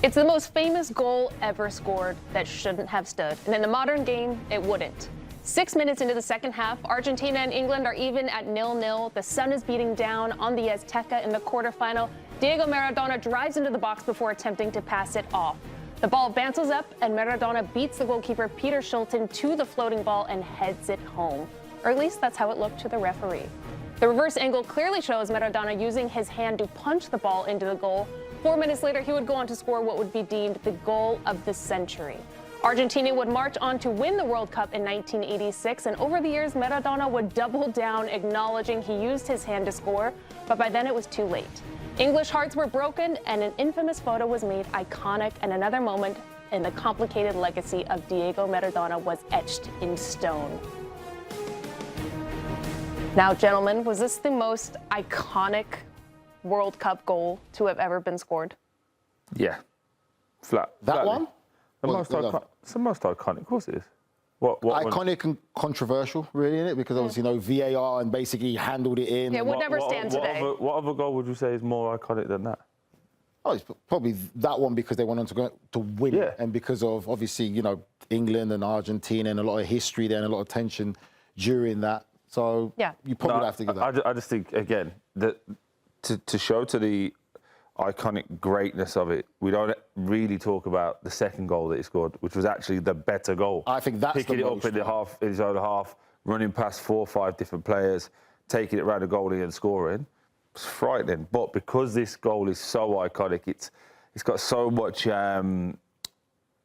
It's the most famous goal ever scored that shouldn't have stood. And in the modern game, it wouldn't. 6 minutes into the second half, Argentina and England are even at 0-0. The sun is beating down on the Azteca in the quarterfinal. Diego Maradona drives into the box before attempting to pass it off. The ball bounces up, and Maradona beats the goalkeeper Peter Shilton to the floating ball and heads it home. Or at least that's how it looked to the referee. The reverse angle clearly shows Maradona using his hand to punch the ball into the goal. 4 minutes later, he would go on to score what would be deemed the goal of the century. Argentina would march on to win the World Cup in 1986, and over the years, Maradona would double down, acknowledging he used his hand to score, but by then it was too late. English hearts were broken, and an infamous photo was made iconic, and another moment in the complicated legacy of Diego Maradona was etched in stone. Now, gentlemen, was this the most iconic World Cup goal to have ever been scored? Yeah. That flatly. one? It's the most iconic, of course it is. What iconic and controversial, really, isn't it? Because obviously, VAR and basically handled it in. Yeah, it would never stand today. What other goal would you say is more iconic than that? Oh, it's probably that one because they went on to win it, and because of, obviously, England and Argentina and a lot of history there and a lot of tension during that. So you probably have to give that. I just think, again, that to show to the iconic greatness of it, we don't really talk about the second goal that he scored, which was actually the better goal. I think that's picking it up in his own half, running past 4 or 5 different players, taking it around the goalie and scoring. It's frightening. But because this goal is so iconic, it's got so much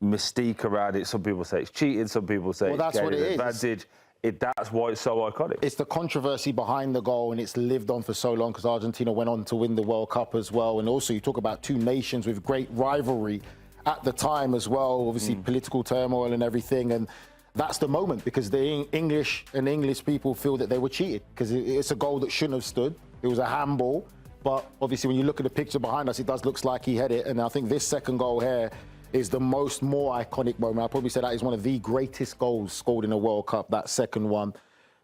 mystique around it. Some people say it's cheating. Some people say it's gaining an advantage. That's why it's so iconic. It's the controversy behind the goal, and it's lived on for so long because Argentina went on to win the World Cup as well. And also, you talk about two nations with great rivalry at the time as well, obviously political turmoil and everything. And that's the moment because the English people feel that they were cheated because it's a goal that shouldn't have stood. It was a handball. But obviously, when you look at the picture behind us, it does look like he had it. And I think this second goal here is the more iconic moment. I'd probably say that is one of the greatest goals scored in a World Cup, that second one.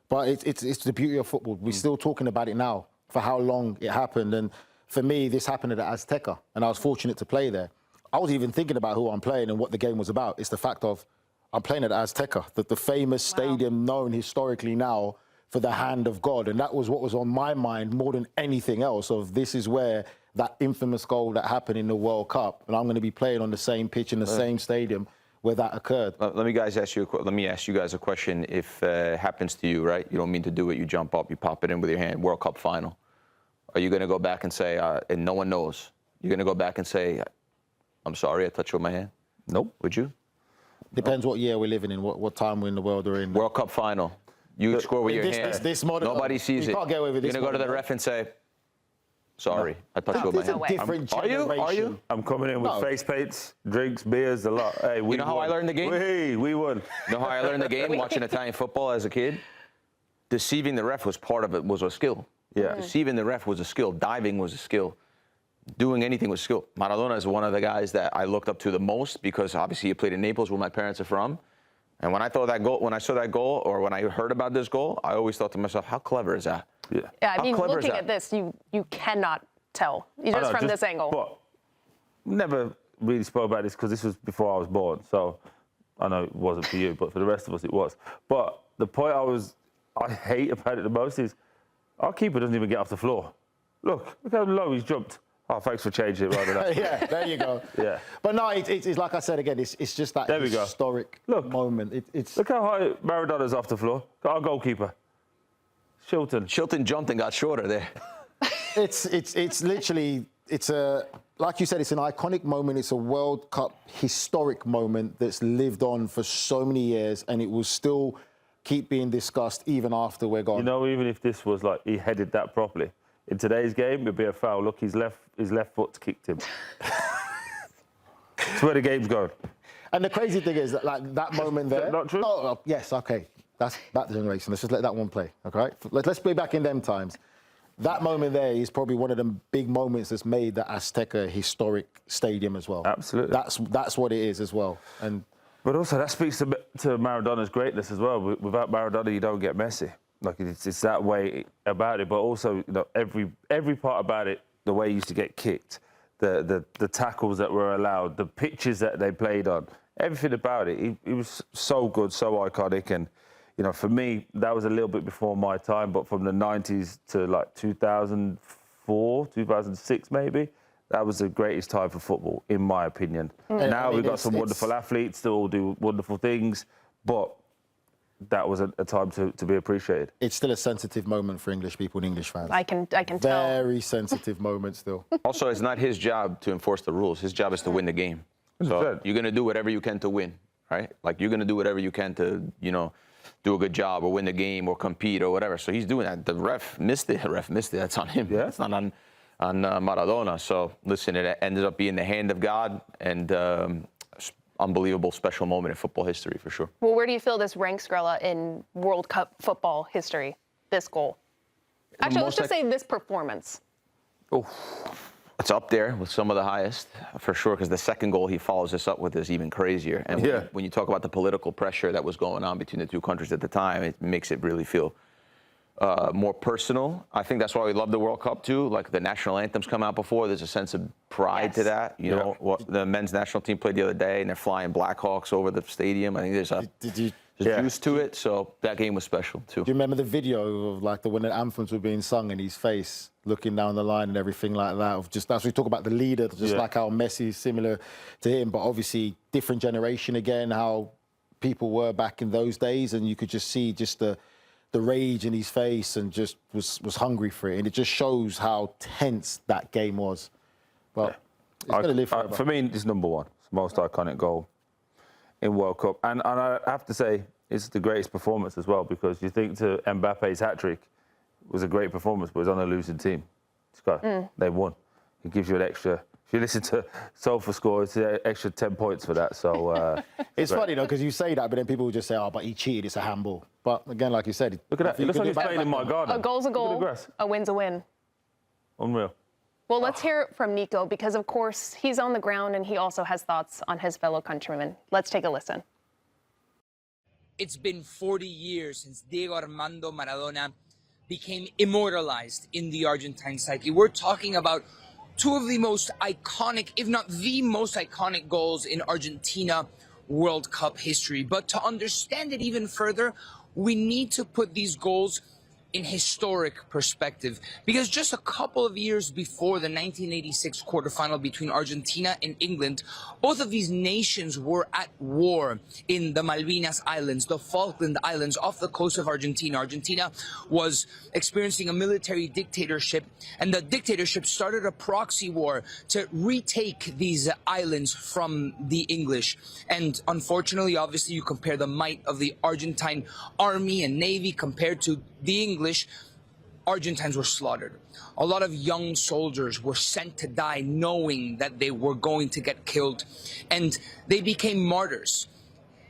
But it's the beauty of football. We're still talking about it now for how long it happened. And for me, this happened at the Azteca, and I was fortunate to play there. I was even thinking about who I'm playing and what the game was about. It's the fact of I'm playing at the Azteca, the famous stadium known historically now for the hand of God. And that was what was on my mind more than anything else, of this is where that infamous goal that happened in the World Cup, and I'm going to be playing on the same pitch in the same stadium where that occurred. Let me ask you guys a question. If it happens to you, right? You don't mean to do it. You jump up, you pop it in with your hand. World Cup final. Are you going to go back and say, and no one knows? You're going to go back and say, "I'm sorry, I touched you with my hand"? Nope. Would you? Depends what year we're living in, what time we're in the world we're in. World Cup final. You score with your hand. Nobody sees it. You can't get away with this. You're going to go to the ref and say, "Sorry, I touched you with my hand." Are you? I'm coming in with face paints, drinks, beers, a lot. Hey, you know how I learned the game? We won. You know how I learned the game? Watching Italian football as a kid? Deceiving the ref was part of it, was a skill. Yeah. Deceiving the ref was a skill. Diving was a skill. Doing anything was a skill. Maradona is one of the guys that I looked up to the most because obviously he played in Naples, where my parents are from. And when I saw that goal, or when I heard about this goal, I always thought to myself, how clever is that? Yeah, I mean, looking at this, you cannot tell. Just from this angle. But never really spoke about this because this was before I was born. So I know it wasn't for you, but for the rest of us, it was. But the point I hate about it the most is our keeper doesn't even get off the floor. Look how low he's jumped. Oh, thanks for changing it right now. Yeah, there you go. Yeah. But no, it's like I said again, it's just that historic moment. Look how high Maradona's off the floor. Got our goalkeeper, Shilton. Shilton jumped and got shorter there. It's literally, like you said, it's an iconic moment. It's a World Cup historic moment that's lived on for so many years, and it will still keep being discussed even after we're gone. You know, even if this was like he headed that properly, in today's game, it'd be a foul. Look, his left foot kicked him. That's where the game's going. And the crazy thing is that, like, that moment there. Not true? Oh, yes, okay. That's that generation. Let's just let that one play, okay? Let's play back in them times. That moment there is probably one of the big moments that's made the Azteca historic stadium as well. Absolutely. That's what it is as well. But also that speaks to Maradona's greatness as well. Without Maradona, you don't get Messi. Like it's that way about it. But also, every part about it, the way he used to get kicked, the tackles that were allowed, the pitches that they played on, everything about it. He was so good, so iconic. And, you know, for me, that was a little bit before my time, but from the 90s to like 2004, 2006 maybe, that was the greatest time for football, in my opinion. Now we've got some wonderful athletes that all do wonderful things, but that was a time to be appreciated. It's still a sensitive moment for English people and English fans. I can tell. Very sensitive moment still. Also, it's not his job to enforce the rules. His job is to win the game. So you're going to do whatever you can to win, right? Like, you're going to do whatever you can to, you know, do a good job or win the game or compete or whatever. So he's doing that. The ref missed it. That's on him. Yeah. It's not on Maradona. So, listen, it ended up being the hand of God, and unbelievable special moment in football history, for sure. Well, where do you feel this ranks, Grella, in World Cup football history, this goal? Actually, let's just say this performance. Oh, it's up there with some of the highest, for sure, because the second goal he follows this up with is even crazier. And when you talk about the political pressure that was going on between the two countries at the time, it makes it really feel more personal. I think that's why we love the World Cup, too. Like, the national anthems come out before. There's a sense of pride to that. You know, what the men's national team played the other day, and they're flying Blackhawks over the stadium. I think there's a juice to it. So that game was special, too. Do you remember the video of, like, when the anthems were being sung and his face looking down the line and everything like that? Of just, as we talk about the leader, just like how Messi is similar to him, but obviously different generation again, how people were back in those days, and you could just see just the rage in his face, and just was hungry for it. And it just shows how tense that game was. Well, it's going to live forever. For me, it's number one. It's the most iconic goal in World Cup. And I have to say, it's the greatest performance as well, because you think to Mbappe's hat-trick was a great performance, but it was on a losing team. They won. It gives you an extra... If you listen to Sofa Score, it's an extra 10 points for that. So it's funny, though, because you say that, but then people will just say, oh, but he cheated, it's a handball. But again, like you said... Look at that. It looks like he's playing in my garden. A goal's a goal, a win's a win. Unreal. Well, let's hear it from Nico, because, of course, he's on the ground and he also has thoughts on his fellow countrymen. Let's take a listen. It's been 40 years since Diego Armando Maradona became immortalized in the Argentine psyche. We're talking about two of the most iconic, if not the most iconic goals in Argentina World Cup history. But to understand it even further, we need to put these goals in historic perspective, because just a couple of years before the 1986 quarterfinal between Argentina and England, both of these nations were at war in the Malvinas Islands, the Falkland Islands, off the coast of Argentina. Argentina was experiencing a military dictatorship, and the dictatorship started a proxy war to retake these islands from the English. And unfortunately, obviously, you compare the might of the Argentine army and navy compared to the English, Argentines were slaughtered. A lot of young soldiers were sent to die knowing that they were going to get killed, and they became martyrs.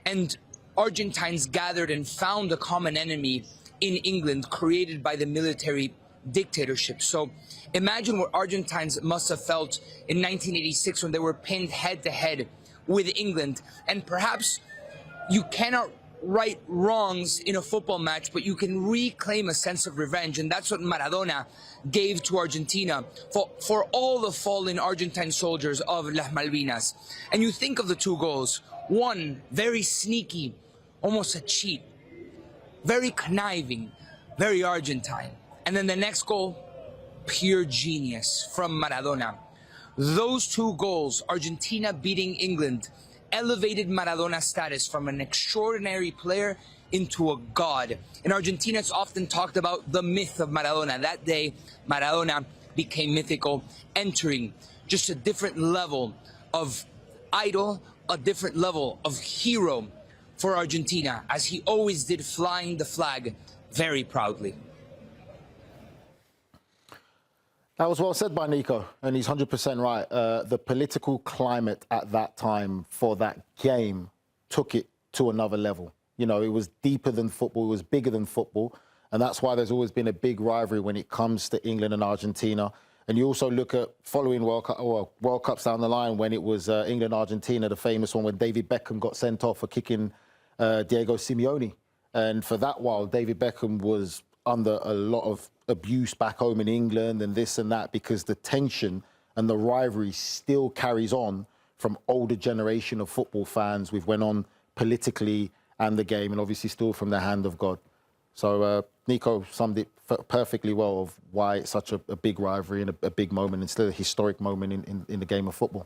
And Argentines gathered and found a common enemy in England created by the military dictatorship. So imagine what Argentines must have felt in 1986 when they were pinned head to head with England. And perhaps you cannot right wrongs in a football match, but you can reclaim a sense of revenge, and that's what Maradona gave to Argentina for all the fallen Argentine soldiers of Las Malvinas. And you think of the two goals, one very sneaky, almost a cheat, very conniving, very Argentine, and then the next goal, pure genius from Maradona. Those two goals, Argentina beating England, elevated Maradona's status from an extraordinary player into a god. In Argentina, it's often talked about the myth of Maradona. That day, Maradona became mythical, entering just a different level of idol, a different level of hero for Argentina, as he always did, flying the flag very proudly. That was well said by Nico, and he's 100% right. The political climate at that time for that game took it to another level. You know, it was deeper than football, it was bigger than football, and that's why there's always been a big rivalry when it comes to England and Argentina. And you also look at following World Cups down the line when it was England-Argentina, the famous one when David Beckham got sent off for kicking Diego Simeone. And for that while, David Beckham was under a lot of abuse back home in England and this and that, because the tension and the rivalry still carries on from older generation of football fans. We've went on politically and the game, and obviously still from the hand of God. So Nico summed it perfectly well of why it's such a big rivalry and a big moment, and still a historic moment in the game of football.